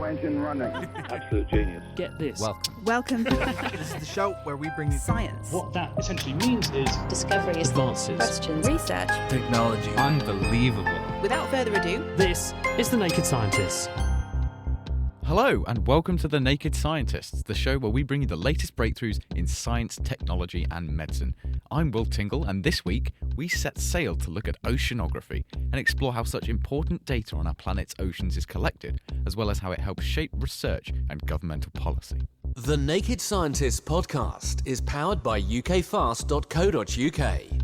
turbo engine running. Absolute genius. Get this. Welcome. This is the show where we bring you Science. What that essentially means is discoveries, advances, questions, Research. technology. Unbelievable. Without further ado, this is The Naked Scientists. Hello and welcome to The Naked Scientists, the show where we bring you the latest breakthroughs in science, technology and medicine. I'm Will Tingle, and this week we set sail to look at oceanography and explore how such important data on our planet's oceans is collected, as well as how it helps shape research and governmental policy. The Naked Scientists podcast is powered by ukfast.co.uk.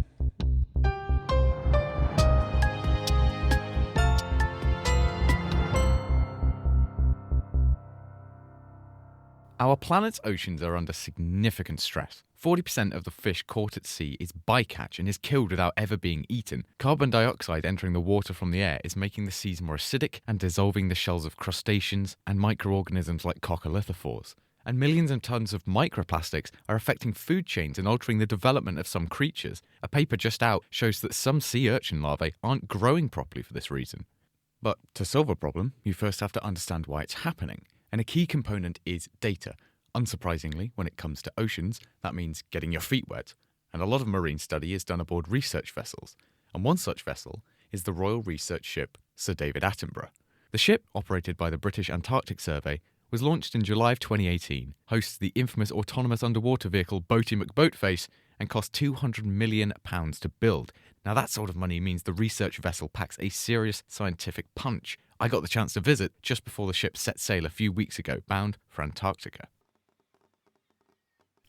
Our planet's oceans are under significant stress. 40% of the fish caught at sea is bycatch and is killed without ever being eaten. Carbon dioxide entering the water from the air is making the seas more acidic and dissolving the shells of crustaceans and microorganisms like coccolithophores. And millions of tons of microplastics are affecting food chains and altering the development of some creatures. A paper just out shows that some sea urchin larvae aren't growing properly for this reason. But to solve a problem, you first have to understand why it's happening. And a key component is data. Unsurprisingly, when it comes to oceans, that means getting your feet wet. And a lot of marine study is done aboard research vessels. And one such vessel is the Royal Research Ship Sir David Attenborough. The ship, operated by the British Antarctic Survey, was launched in July of 2018, hosts the infamous autonomous underwater vehicle Boaty McBoatface, and cost £200 million to build. Now that sort of money means the research vessel packs a serious scientific punch. I got the chance to visit just before the ship set sail a few weeks ago, bound for Antarctica.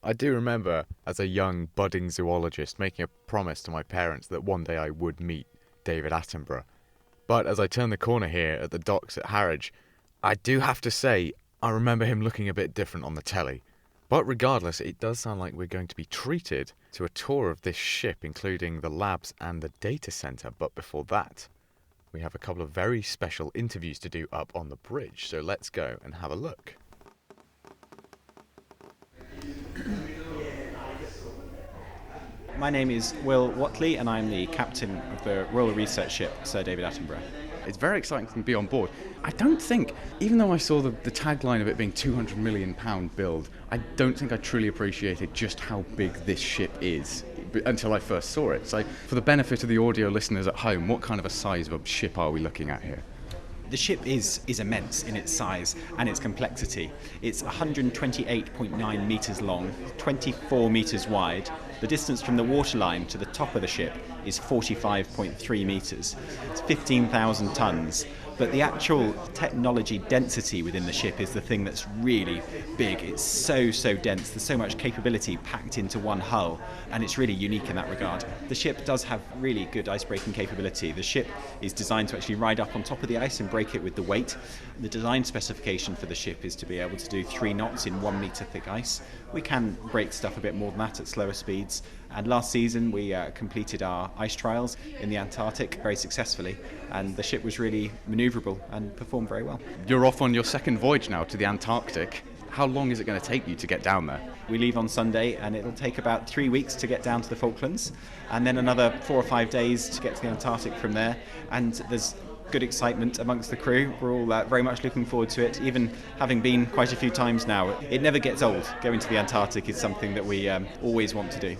I do remember, as a young budding zoologist, making a promise to my parents that one day I would meet David Attenborough. But as I turn the corner here at the docks at Harwich, I do have to say I remember him looking a bit different on the telly. But regardless, it does sound like we're going to be treated to a tour of this ship, including the labs and the data centre. But before that, we have a couple of very special interviews to do up on the bridge, so let's go and have a look. My name is Will Watley and I'm the captain of the Royal Research Ship Sir David Attenborough. It's very exciting to be on board. I don't think, even though I saw the tagline of it being £200 million build, I don't think I truly appreciated just how big this ship is until I first saw it. So for the benefit of the audio listeners at home, what kind of a size of a ship are we looking at here? The ship is immense in its size and its complexity. It's 128.9 metres long, 24 metres wide. The distance from the waterline to the top of the ship is 45.3 metres. It's 15,000 tonnes. But the actual technology density within the ship is the thing that's really big. It's so dense. There's so much capability packed into one hull, and it's really unique in that regard. The ship does have really good ice-breaking capability. The ship is designed to actually ride up on top of the ice and break it with the weight. The design specification for the ship is to be able to do 3 knots in 1 metre thick ice. We can break stuff a bit more than that at slower speeds. And last season we completed our ice trials in the Antarctic very successfully, and the ship was really manoeuvrable and performed very well. You're off on your second voyage now to the Antarctic. How long is it going to take you to get down there? We leave on Sunday and it'll take about 3 weeks to get down to the Falklands, and then another 4 or 5 days to get to the Antarctic from there. And there's good excitement amongst the crew. We're all very much looking forward to it, even having been quite a few times now. It never gets old. Going to the Antarctic is something that we always want to do.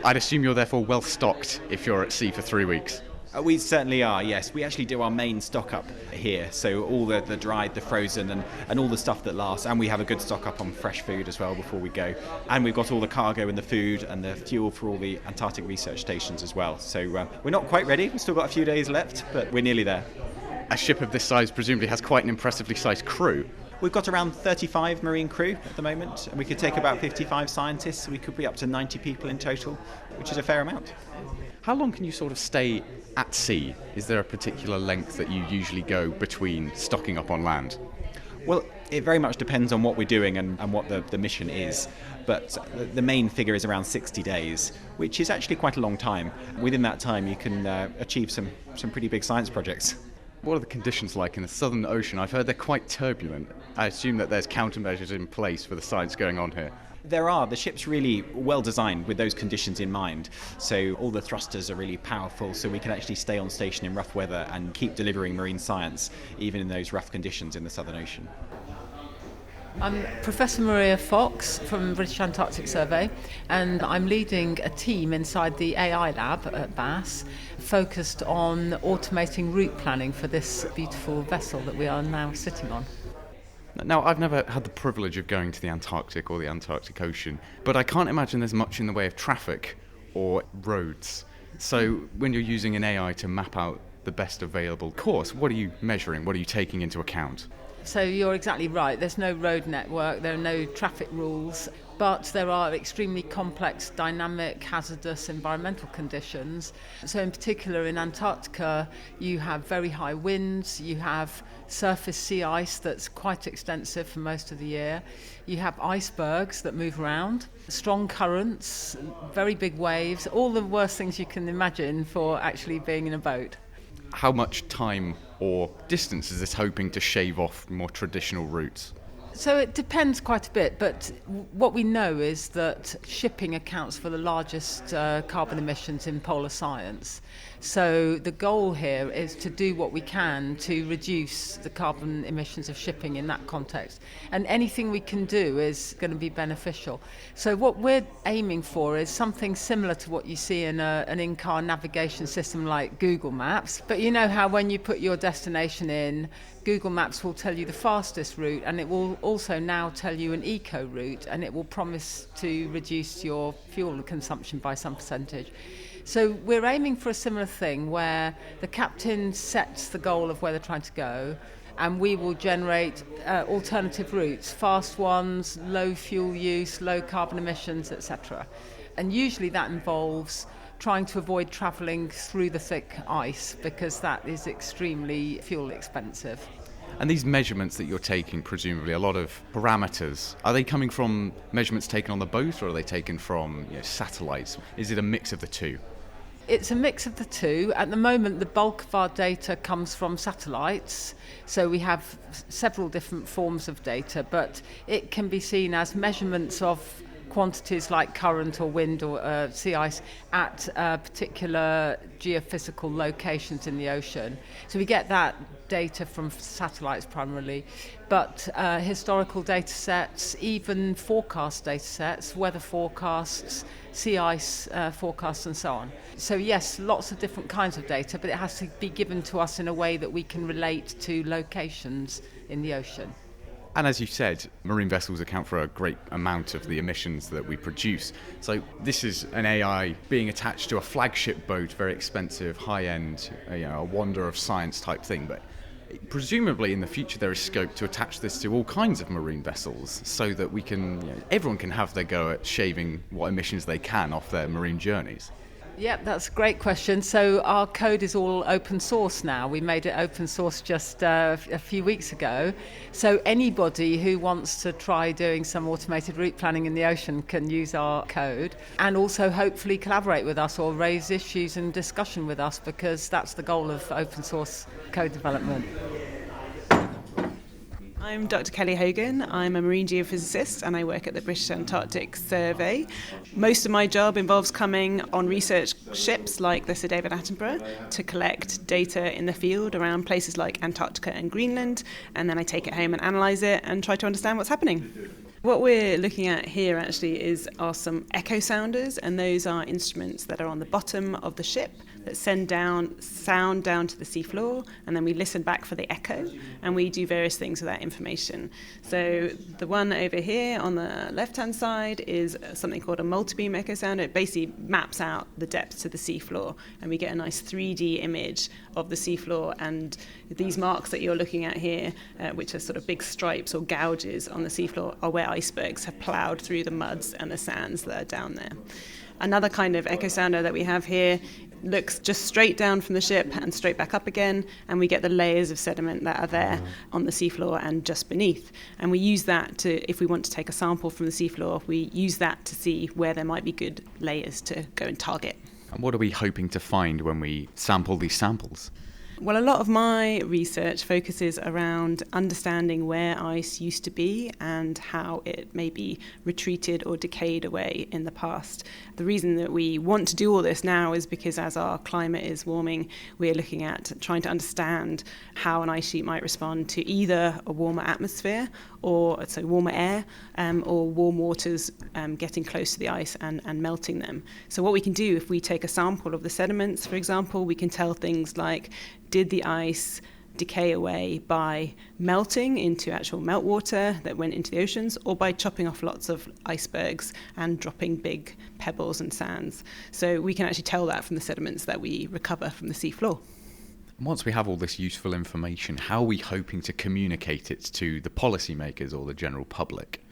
I'd assume you're therefore well stocked if you're at sea for 3 weeks. We certainly are, yes. We actually do our main stock up here, so all the dried, the frozen and all the stuff that lasts, and we have a good stock up on fresh food as well before we go. And we've got all the cargo and the food and the fuel for all the Antarctic research stations as well. So we're not quite ready, we've still got a few days left, but we're nearly there. A ship of this size presumably has quite an impressively sized crew. We've got around 35 marine crew at the moment, and we could take about 55 scientists, so we could be up to 90 people in total, which is a fair amount. How long can you sort of stay at sea? Is there a particular length that you usually go between stocking up on land? Well, it very much depends on what we're doing and what the mission is. But the main figure is around 60 days, which is actually quite a long time. Within that time, you can achieve some pretty big science projects. What are the conditions like in the Southern Ocean? I've heard they're quite turbulent. I assume that there's countermeasures in place for the science going on here. There are. The ship's really well designed with those conditions in mind. So all the thrusters are really powerful, so we can actually stay on station in rough weather and keep delivering marine science, even in those rough conditions in the Southern Ocean. I'm Professor Maria Fox from British Antarctic Survey, and I'm leading a team inside the AI lab at BAS focused on automating route planning for this beautiful vessel that we are now sitting on. Now, I've never had the privilege of going to the Antarctic or the Antarctic Ocean, but I can't imagine there's much in the way of traffic or roads. So when you're using an AI to map out the best available course, what are you measuring? What are you taking into account? So you're exactly right. There's no road network, there are no traffic rules, but there are extremely complex, dynamic, hazardous environmental conditions. So in particular in Antarctica, you have very high winds, you have surface sea ice that's quite extensive for most of the year, you have icebergs that move around, strong currents, very big waves, all the worst things you can imagine for actually being in a boat. How much time or distance is this hoping to shave off more traditional routes? So it depends quite a bit, but what we know is that shipping accounts for the largest carbon emissions in polar science. So the goal here is to do what we can to reduce the carbon emissions of shipping in that context. And anything we can do is going to be beneficial. So what we're aiming for is something similar to what you see in an in-car navigation system like Google Maps. But you know how when you put your destination in, Google Maps will tell you the fastest route, and it will also now tell you an eco route, and it will promise to reduce your fuel consumption by some percentage. So we're aiming for a similar thing where the captain sets the goal of where they're trying to go, and we will generate alternative routes, fast ones, low fuel use, low carbon emissions, etc. And usually that involves trying to avoid travelling through the thick ice because that is extremely fuel expensive. And these measurements that you're taking, presumably a lot of parameters, are they coming from measurements taken on the boat or are they taken from satellites? Is it a mix of the two? It's a mix of the two. At the moment, the bulk of our data comes from satellites. So we have several different forms of data, but it can be seen as measurements of quantities like current or wind or sea ice at particular geophysical locations in the ocean. So we get that data from satellites primarily, but historical data sets, even forecast data sets, weather forecasts, sea ice forecasts and so on. So yes, lots of different kinds of data, but it has to be given to us in a way that we can relate to locations in the ocean. And as you said, marine vessels account for a great amount of the emissions that we produce. So this is an AI being attached to a flagship boat, very expensive, high-end, a wonder of science type thing. But presumably in the future there is scope to attach this to all kinds of marine vessels so that we can, everyone can have their go at shaving what emissions they can off their marine journeys. Yeah, that's a great question. So our code is all open source now. We made it open source just a few weeks ago. So anybody who wants to try doing some automated route planning in the ocean can use our code and also hopefully collaborate with us or raise issues and discussion with us, because that's the goal of open source code development. I'm Dr. Kelly Hogan. I'm a marine geophysicist and I work at the British Antarctic Survey. Most of my job involves coming on research ships like the Sir David Attenborough to collect data in the field around places like Antarctica and Greenland, and then I take it home and analyse it and try to understand what's happening. What we're looking at here actually are some echo sounders, and those are instruments that are on the bottom of the ship that send sound down to the seafloor, and then we listen back for the echo, and we do various things with that information. So the one over here on the left-hand side is something called a multibeam echo sounder. It basically maps out the depth to the seafloor, and we get a nice 3D image of the seafloor. And these marks that you're looking at here, which are sort of big stripes or gouges on the seafloor, are where icebergs have ploughed through the muds and the sands that are down there. Another kind of echo sounder that we have here looks just straight down from the ship and straight back up again, and we get the layers of sediment that are there on the seafloor and just beneath. And we use that to, if we want to take a sample from the seafloor, we use that to see where there might be good layers to go and target. And what are we hoping to find when we sample these samples? Well, a lot of my research focuses around understanding where ice used to be and how it maybe retreated or decayed away in the past. The reason that we want to do all this now is because as our climate is warming, we're looking at trying to understand how an ice sheet might respond to either a warmer atmosphere or warmer air or warm waters getting close to the ice and melting them. So what we can do if we take a sample of the sediments, for example, we can tell things like, did the ice decay away by melting into actual meltwater that went into the oceans, or by chopping off lots of icebergs and dropping big pebbles and sands? So we can actually tell that from the sediments that we recover from the seafloor. Once we have all this useful information, how are we hoping to communicate it to the policymakers or the general public?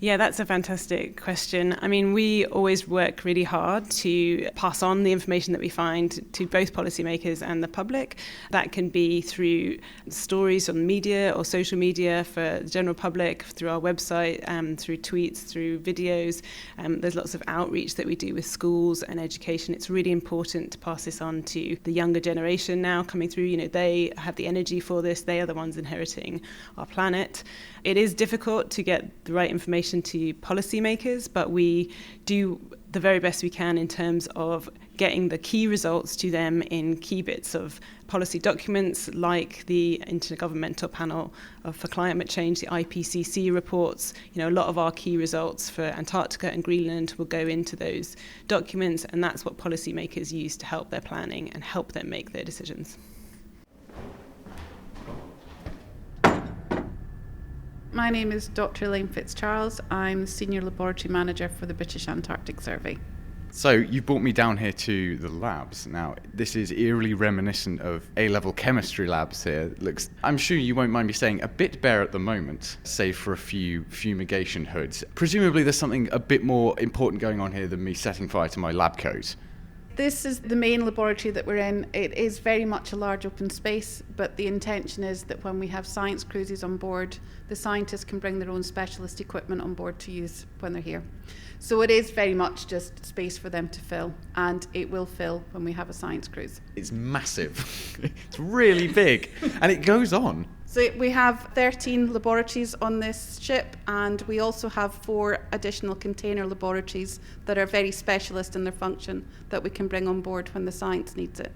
Yeah, that's a fantastic question. I mean, we always work really hard to pass on the information that we find to both policymakers and the public. That can be through stories on media or social media for the general public, through our website, through tweets, through videos. There's lots of outreach that we do with schools and education. It's really important to pass this on to the younger generation now coming through. You know, they have the energy for this. They are the ones inheriting our planet. It is difficult to get the right information to policymakers, but we do the very best we can in terms of getting the key results to them in key bits of policy documents like the Intergovernmental Panel for Climate Change, the IPCC reports. You know, a lot of our key results for Antarctica and Greenland will go into those documents, and that's what policymakers use to help their planning and help them make their decisions. My name is Dr. Elaine Fitzcharles. I'm the Senior Laboratory Manager for the British Antarctic Survey. So you brought me down here to the labs. Now, this is eerily reminiscent of A-level chemistry labs here. It looks, I'm sure you won't mind me saying, a bit bare at the moment, save for a few fumigation hoods. Presumably there's something a bit more important going on here than me setting fire to my lab coat. This is the main laboratory that we're in. It is very much a large open space, but the intention is that when we have science cruises on board, the scientists can bring their own specialist equipment on board to use when they're here. So it is very much just space for them to fill, and it will fill when we have a science cruise. It's massive. It's really big, and it goes on. So we have 13 laboratories on this ship, and we also have 4 additional container laboratories that are very specialist in their function that we can bring on board when the science needs it.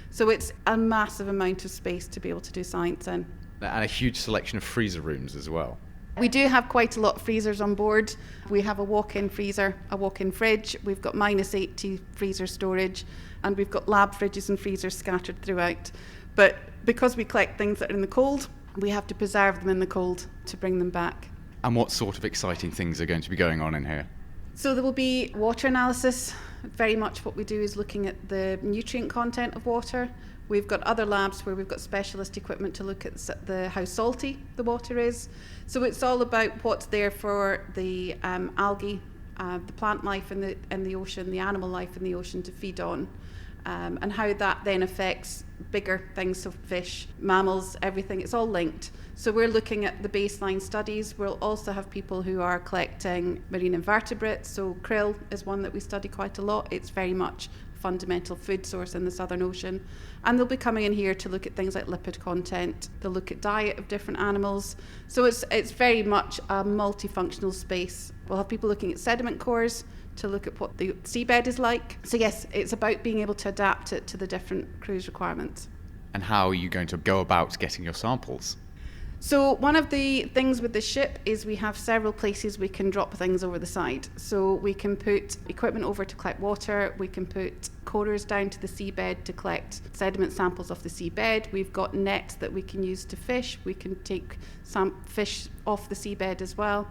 So it's a massive amount of space to be able to do science in. And a huge selection of freezer rooms as well. We do have quite a lot of freezers on board. We have a walk-in freezer, a walk-in fridge. We've got -80 freezer storage, and we've got lab fridges and freezers scattered throughout. But because we collect things that are in the cold, we have to preserve them in the cold to bring them back. And what sort of exciting things are going to be going on in here? So there will be water analysis. Very much what we do is looking at the nutrient content of water. We've got other labs where we've got specialist equipment to look at how salty the water is. So it's all about what's there for the algae, the plant life in the ocean, the animal life in the ocean to feed on. And how that then affects bigger things, so fish, mammals, everything. It's all linked. So we're looking at the baseline studies. We'll also have people who are collecting marine invertebrates. So krill is one that we study quite a lot. It's very much a fundamental food source in the Southern Ocean. And they'll be coming in here to look at things like lipid content. They'll look at diet of different animals. So it's very much a multifunctional space. We'll have people looking at sediment cores to look at what the seabed is like. So yes, it's about being able to adapt it to the different cruise requirements. And how are you going to go about getting your samples? So one of the things with the ship is we have several places we can drop things over the side. So we can put equipment over to collect water, we can put corers down to the seabed to collect sediment samples off the seabed. We've got nets that we can use to fish. We can take some fish off the seabed as well.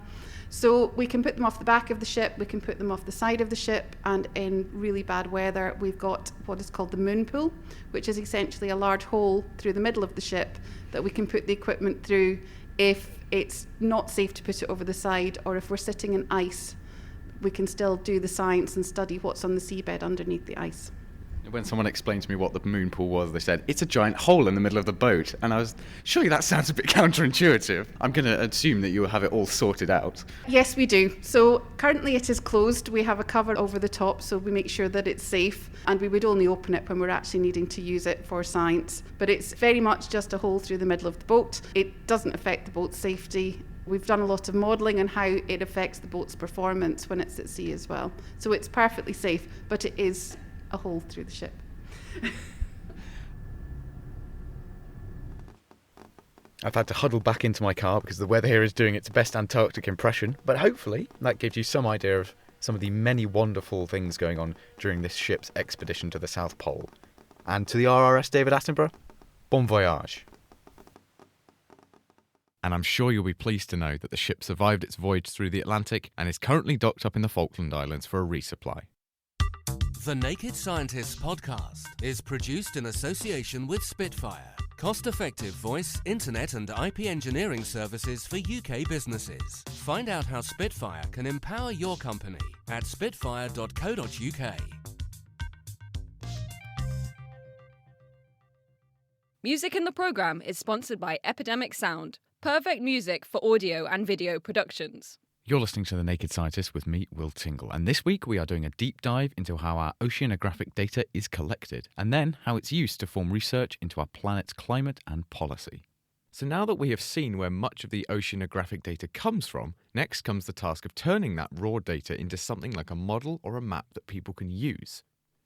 So we can put them off the back of the ship, we can put them off the side of the ship, and in really bad weather we've got what is called the moon pool, which is essentially a large hole through the middle of the ship that we can put the equipment through if it's not safe to put it over the side, or if we're sitting in ice, we can still do the science and study what's on the seabed underneath the ice. When someone explained to me what the moon pool was, they said, it's a giant hole in the middle of the boat. And I was, surely that sounds a bit counterintuitive. I'm going to assume that you will have it all sorted out. Yes, we do. So currently it is closed. We have a cover over the top, so we make sure that it's safe, and we would only open it when we're actually needing to use it for science. But it's very much just a hole through the middle of the boat. It doesn't affect the boat's safety. We've done a lot of modelling on how it affects the boat's performance when it's at sea as well. So it's perfectly safe, but it is a hole through the ship. I've had to huddle back into my car because the weather here is doing its best Antarctic impression, but hopefully that gives you some idea of some of the many wonderful things going on during this ship's expedition to the South Pole. And to the RRS David Attenborough, bon voyage. And I'm sure you'll be pleased to know that the ship survived its voyage through the Atlantic and is currently docked up in the Falkland Islands for a resupply. The Naked Scientists podcast is produced in association with Spitfire, cost-effective voice, internet and IP engineering services for UK businesses. Find out how Spitfire can empower your company at spitfire.co.uk. Music in the programme is sponsored by Epidemic Sound, perfect music for audio and video productions. You're listening to The Naked Scientist with me, Will Tingle, and this week we are doing a deep dive into how our oceanographic data is collected, and then how it's used to form research into our planet's climate and policy. So now that we have seen where much of the oceanographic data comes from, next comes the task of turning that raw data into something like a model or a map that people can use.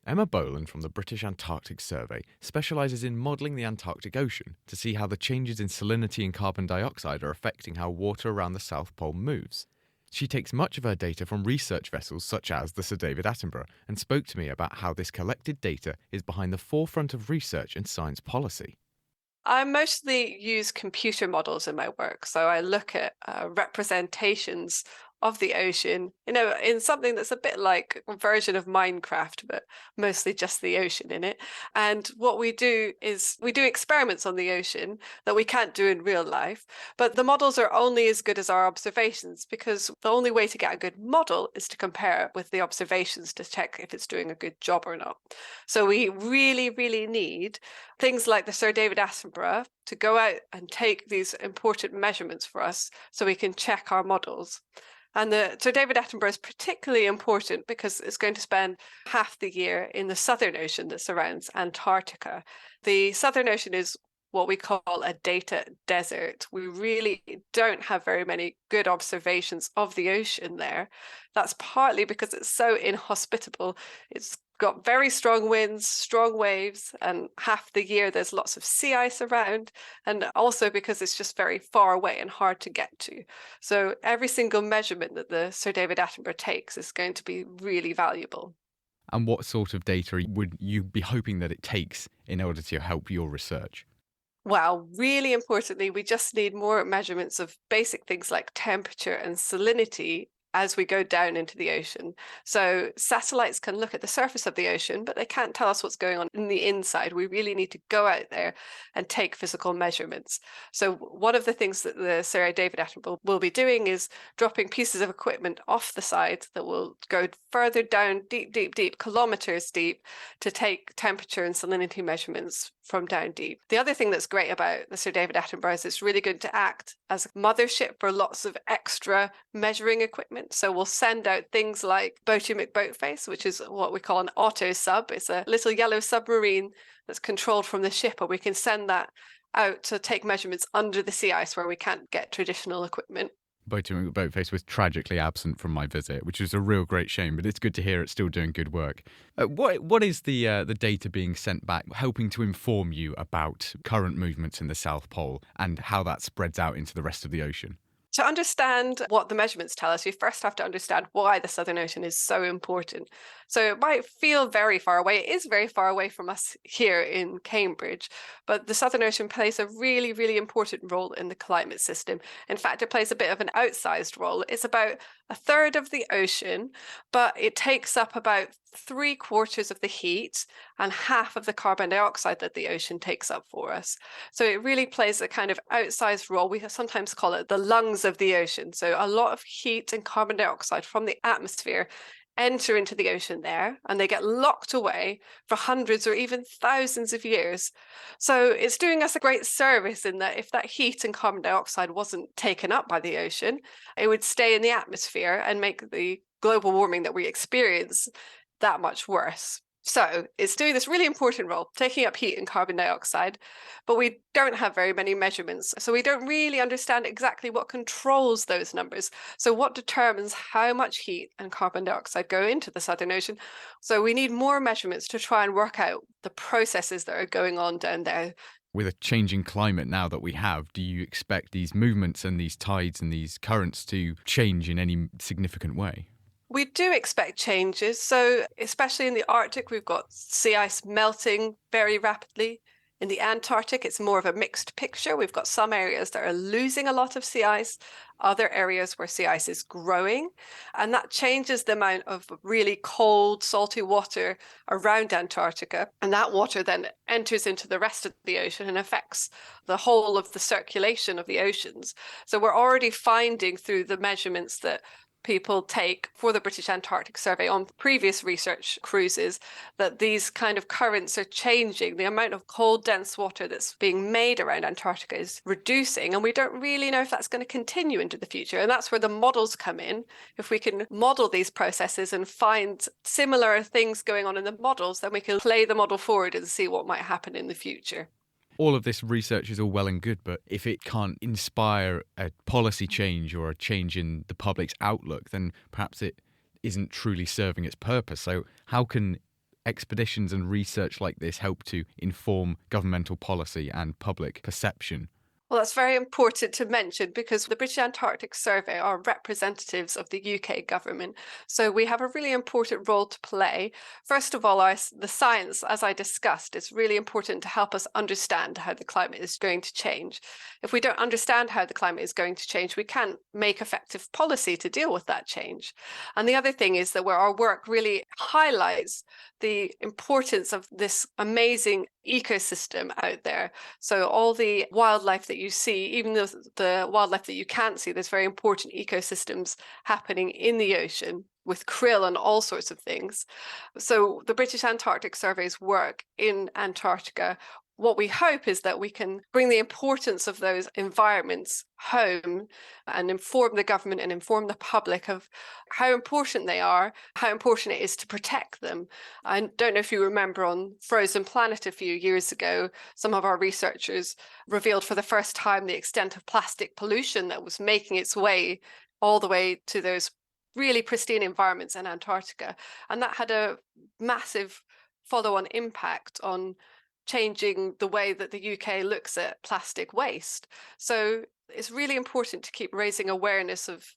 Emma Boland from the British Antarctic Survey specialises in modelling the Antarctic Ocean to see how the changes in salinity and carbon dioxide are affecting how water around the South Pole moves. She takes much of her data from research vessels such as the Sir David Attenborough and spoke to me about how this collected data is behind the forefront of research and science policy. I mostly use computer models in my work. So I look at representations of the ocean, in something that's a bit like a version of Minecraft, but mostly just the ocean in it. And what we do is we do experiments on the ocean that we can't do in real life, but the models are only as good as our observations, because the only way to get a good model is to compare it with the observations to check if it's doing a good job or not. So we really, really need things like the Sir David Attenborough to go out and take these important measurements for us so we can check our models. And the Sir David Attenborough is particularly important because it's going to spend half the year in the Southern Ocean that surrounds Antarctica. The Southern Ocean is what we call a data desert. We really don't have very many good observations of the ocean there. That's partly because it's so inhospitable. It's got very strong winds, strong waves, and half the year there's lots of sea ice around, and also because it's just very far away and hard to get to. So every single measurement that the Sir David Attenborough takes is going to be really valuable. And what sort of data would you be hoping that it takes in order to help your research? Well, really importantly, we just need more measurements of basic things like temperature and salinity as we go down into the ocean. So satellites can look at the surface of the ocean, but they can't tell us what's going on in the inside. We really need to go out there and take physical measurements. So one of the things that the Sir David Attenborough will be doing is dropping pieces of equipment off the side that will go further down, deep, kilometers deep, to take temperature and salinity measurements from down deep. The other thing that's great about the Sir David Attenborough is it's really going to act as a mothership for lots of extra measuring equipment. So we'll send out things like Boaty McBoatface, which is what we call an auto sub. It's a little yellow submarine that's controlled from the ship, and we can send that out to take measurements under the sea ice where we can't get traditional equipment. Boaty McBoatface was tragically absent from my visit, which was a real great shame, but it's good to hear it's still doing good work. What is the data being sent back helping to inform you about current movements in the South Pole and how that spreads out into the rest of the ocean? To understand what the measurements tell us, you first have to understand why the Southern Ocean is so important. So it might feel very far away. It is very far away from us here in Cambridge, but the Southern Ocean plays a really, really important role in the climate system. In fact, it plays a bit of an outsized role. It's about a third of the ocean, but it takes up about 3/4 of the heat and half of the carbon dioxide that the ocean takes up for us. So it really plays a kind of outsized role. We sometimes call it the lungs of the ocean. So a lot of heat and carbon dioxide from the atmosphere enter into the ocean there, and they get locked away for hundreds or even thousands of years. So it's doing us a great service in that if that heat and carbon dioxide wasn't taken up by the ocean, it would stay in the atmosphere and make the global warming that we experience that much worse. So it's doing this really important role, taking up heat and carbon dioxide, but we don't have very many measurements. So we don't really understand exactly what controls those numbers. So what determines how much heat and carbon dioxide go into the Southern Ocean? So we need more measurements to try and work out the processes that are going on down there. With a changing climate now that we have, do you expect these movements and these tides and these currents to change in any significant way? We do expect changes. So especially in the Arctic, we've got sea ice melting very rapidly. In the Antarctic, it's more of a mixed picture. We've got some areas that are losing a lot of sea ice, other areas where sea ice is growing. And that changes the amount of really cold, salty water around Antarctica. And that water then enters into the rest of the ocean and affects the whole of the circulation of the oceans. So we're already finding through the measurements that people take for the British Antarctic Survey on previous research cruises that these kind of currents are changing. The amount of cold, dense water that's being made around Antarctica is reducing, and we don't really know if that's going to continue into the future. And that's where the models come in. If we can model these processes and find similar things going on in the models, then we can play the model forward and see what might happen in the future. All of this research is all well and good, but if it can't inspire a policy change or a change in the public's outlook, then perhaps it isn't truly serving its purpose. So how can expeditions and research like this help to inform governmental policy and public perception? Well, that's very important to mention because the British Antarctic Survey are representatives of the UK government. So we have a really important role to play. First of all, the science, as I discussed, is really important to help us understand how the climate is going to change. If we don't understand how the climate is going to change, we can't make effective policy to deal with that change. And the other thing is that where our work really highlights the importance of this amazing ecosystem out there. So all the wildlife that you see, even the wildlife that you can't see, there's very important ecosystems happening in the ocean with krill and all sorts of things. So the British Antarctic Survey's work in Antarctica, what we hope is that we can bring the importance of those environments home and inform the government and inform the public of how important they are, how important it is to protect them. I don't know if you remember on Frozen Planet a few years ago, some of our researchers revealed for the first time the extent of plastic pollution that was making its way all the way to those really pristine environments in Antarctica. And that had a massive follow-on impact on changing the way that the UK looks at plastic waste. So it's really important to keep raising awareness of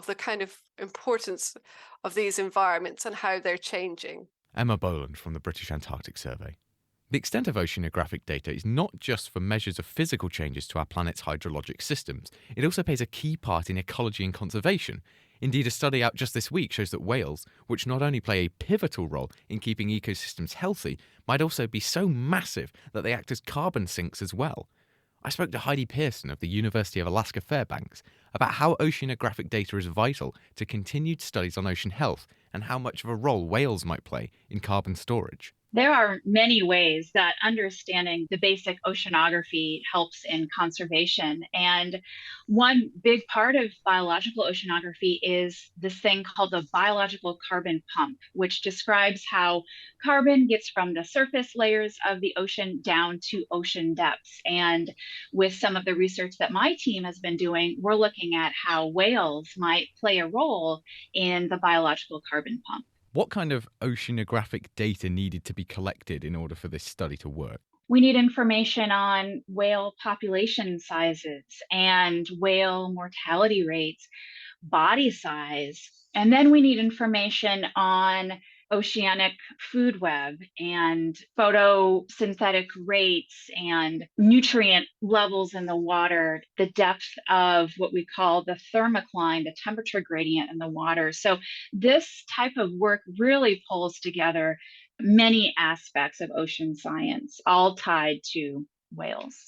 the kind of importance of these environments and how they're changing. Emma Boland from the British Antarctic Survey. The extent of oceanographic data is not just for measures of physical changes to our planet's hydrologic systems. It also plays a key part in ecology and conservation. Indeed, a study out just this week shows that whales, which not only play a pivotal role in keeping ecosystems healthy, might also be so massive that they act as carbon sinks as well. I spoke to Heidi Pearson of the University of Alaska Fairbanks about how oceanographic data is vital to continued studies on ocean health and how much of a role whales might play in carbon storage. There are many ways that understanding the basic oceanography helps in conservation. And one big part of biological oceanography is this thing called the biological carbon pump, which describes how carbon gets from the surface layers of the ocean down to ocean depths. And with some of the research that my team has been doing, we're looking at how whales might play a role in the biological carbon pump. What kind of oceanographic data needed to be collected in order for this study to work? We need information on whale population sizes and whale mortality rates, body size, and then we need information on oceanic food web and photosynthetic rates and nutrient levels in the water, the depth of what we call the thermocline, the temperature gradient in the water. So this type of work really pulls together many aspects of ocean science, all tied to whales.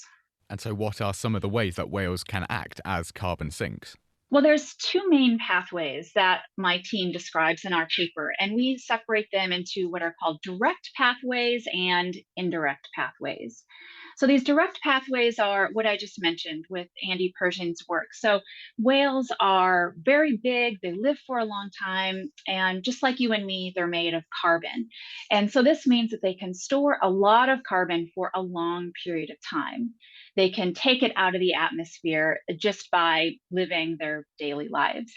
And so what are some of the ways that whales can act as carbon sinks? Well, there's two main pathways that my team describes in our paper, and we separate them into what are called direct pathways and indirect pathways. So these direct pathways are what I just mentioned with Andy Pershing's work. So whales are very big, they live for a long time, and just like you and me, they're made of carbon. And so this means that they can store a lot of carbon for a long period of time. They can take it out of the atmosphere just by living their daily lives.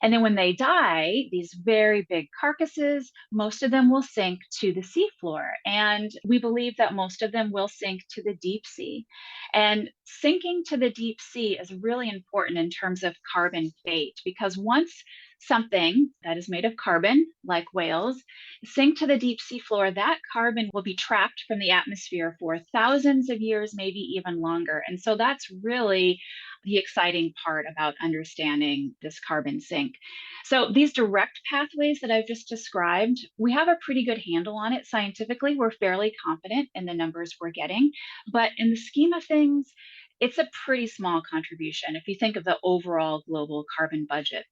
And then when they die, these very big carcasses, most of them will sink to the seafloor. And we believe that most of them will sink to the deep sea. And sinking to the deep sea is really important in terms of carbon fate, because once something that is made of carbon, like whales, sink to the deep sea floor, that carbon will be trapped from the atmosphere for thousands of years, maybe even longer. And so that's really the exciting part about understanding this carbon sink. So these direct pathways that I've just described, we have a pretty good handle on it scientifically. We're fairly confident in the numbers we're getting, but in the scheme of things, it's a pretty small contribution if you think of the overall global carbon budget.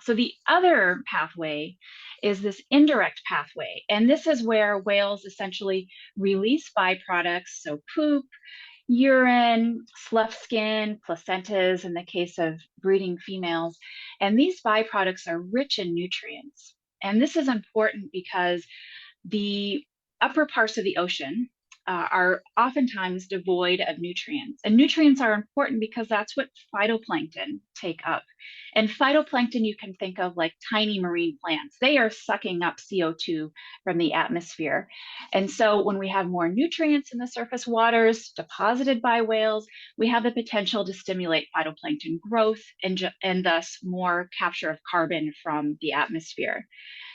So the other pathway is this indirect pathway. And this is where whales essentially release byproducts, so poop, urine, slough skin, placentas in the case of breeding females. And these byproducts are rich in nutrients. And this is important because the upper parts of the ocean are oftentimes devoid of nutrients. And nutrients are important because that's what phytoplankton take up. And phytoplankton you can think of like tiny marine plants. They are sucking up CO2 from the atmosphere. And so when we have more nutrients in the surface waters deposited by whales, we have the potential to stimulate phytoplankton growth and thus more capture of carbon from the atmosphere.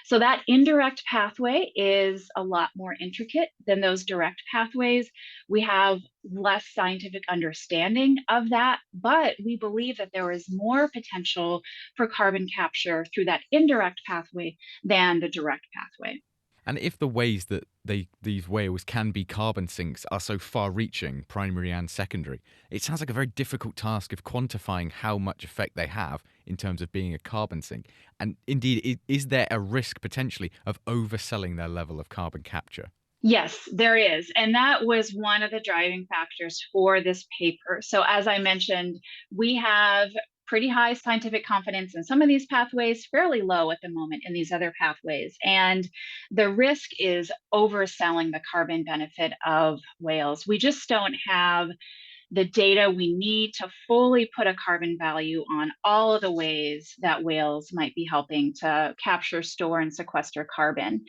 So that indirect pathway is a lot more intricate than those direct pathways. We have less scientific understanding of that, but we believe that there is more potential for carbon capture through that indirect pathway than the direct pathway. And if the ways that these whales can be carbon sinks are so far-reaching, primary and secondary, it sounds like a very difficult task of quantifying how much effect they have in terms of being a carbon sink. And indeed, is there a risk potentially of overselling their level of carbon capture? Yes, there is. And that was one of the driving factors for this paper. So as I mentioned, we have pretty high scientific confidence in some of these pathways, fairly low at the moment in these other pathways. And the risk is overselling the carbon benefit of whales. We just don't have the data we need to fully put a carbon value on all of the ways that whales might be helping to capture, store, and sequester carbon.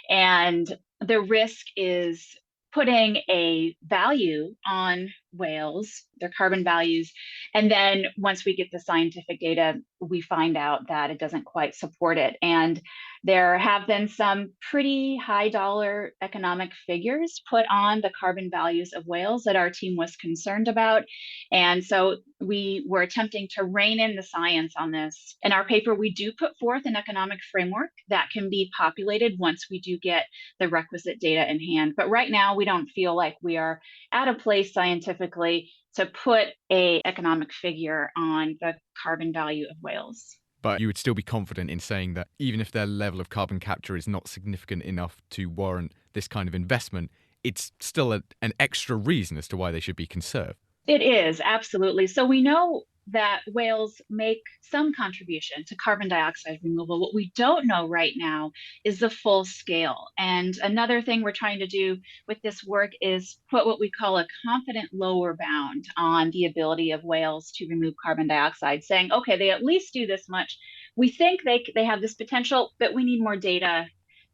And the risk is putting a value on whales, their carbon values. And then once we get the scientific data, we find out that it doesn't quite support it. And there have been some pretty high dollar economic figures put on the carbon values of whales that our team was concerned about. And so we were attempting to rein in the science on this. In our paper, we do put forth an economic framework that can be populated once we do get the requisite data in hand. But right now, we don't feel like we are at a place scientifically to put a economic figure on the carbon value of whales. But you would still be confident in saying that even if their level of carbon capture is not significant enough to warrant this kind of investment, it's still an extra reason as to why they should be conserved. It is, absolutely. So we know that whales make some contribution to carbon dioxide removal. What we don't know right now is the full scale. And another thing we're trying to do with this work is put what we call a confident lower bound on the ability of whales to remove carbon dioxide, saying, okay, they at least do this much. We think they have this potential, but we need more data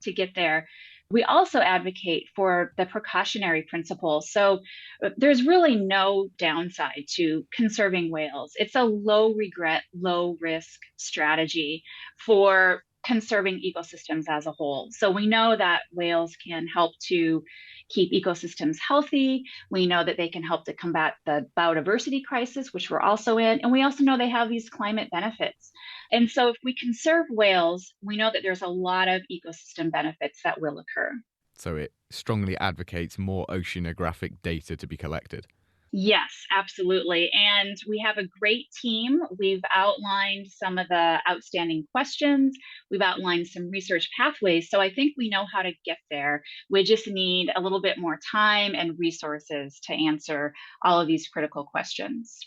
to get there. We also advocate for the precautionary principle. So there's really no downside to conserving whales. It's a low regret, low risk strategy for conserving ecosystems as a whole. So we know that whales can help to keep ecosystems healthy. We know that they can help to combat the biodiversity crisis, which we're also in. And we also know they have these climate benefits. And so if we conserve whales, we know that there's a lot of ecosystem benefits that will occur. So it strongly advocates more oceanographic data to be collected. Yes, absolutely. And we have a great team. We've outlined some of the outstanding questions. We've outlined some research pathways. So I think we know how to get there. We just need a little bit more time and resources to answer all of these critical questions.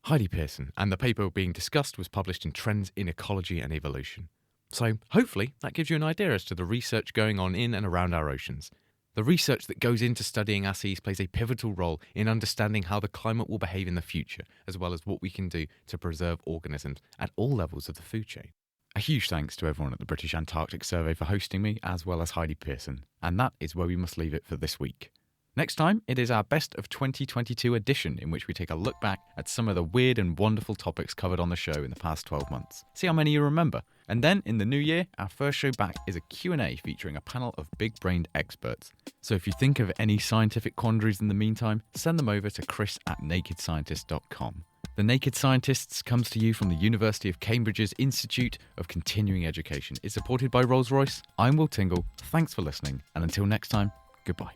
Heidi Pearson, and the paper being discussed was published in Trends in Ecology and Evolution. So hopefully that gives you an idea as to the research going on in and around our oceans. The research that goes into studying our seas plays a pivotal role in understanding how the climate will behave in the future, as well as what we can do to preserve organisms at all levels of the food chain. A huge thanks to everyone at the British Antarctic Survey for hosting me, as well as Heidi Pearson. And that is where we must leave it for this week. Next time, it is our Best of 2022 edition, in which we take a look back at some of the weird and wonderful topics covered on the show in the past 12 months. See how many you remember. And then, in the new year, our first show back is a Q&A featuring a panel of big-brained experts. So if you think of any scientific quandaries in the meantime, send them over to chris@nakedscientist.com. The Naked Scientists comes to you from the University of Cambridge's Institute of Continuing Education. It's supported by Rolls-Royce. I'm Will Tingle. Thanks for listening. And until next time, goodbye.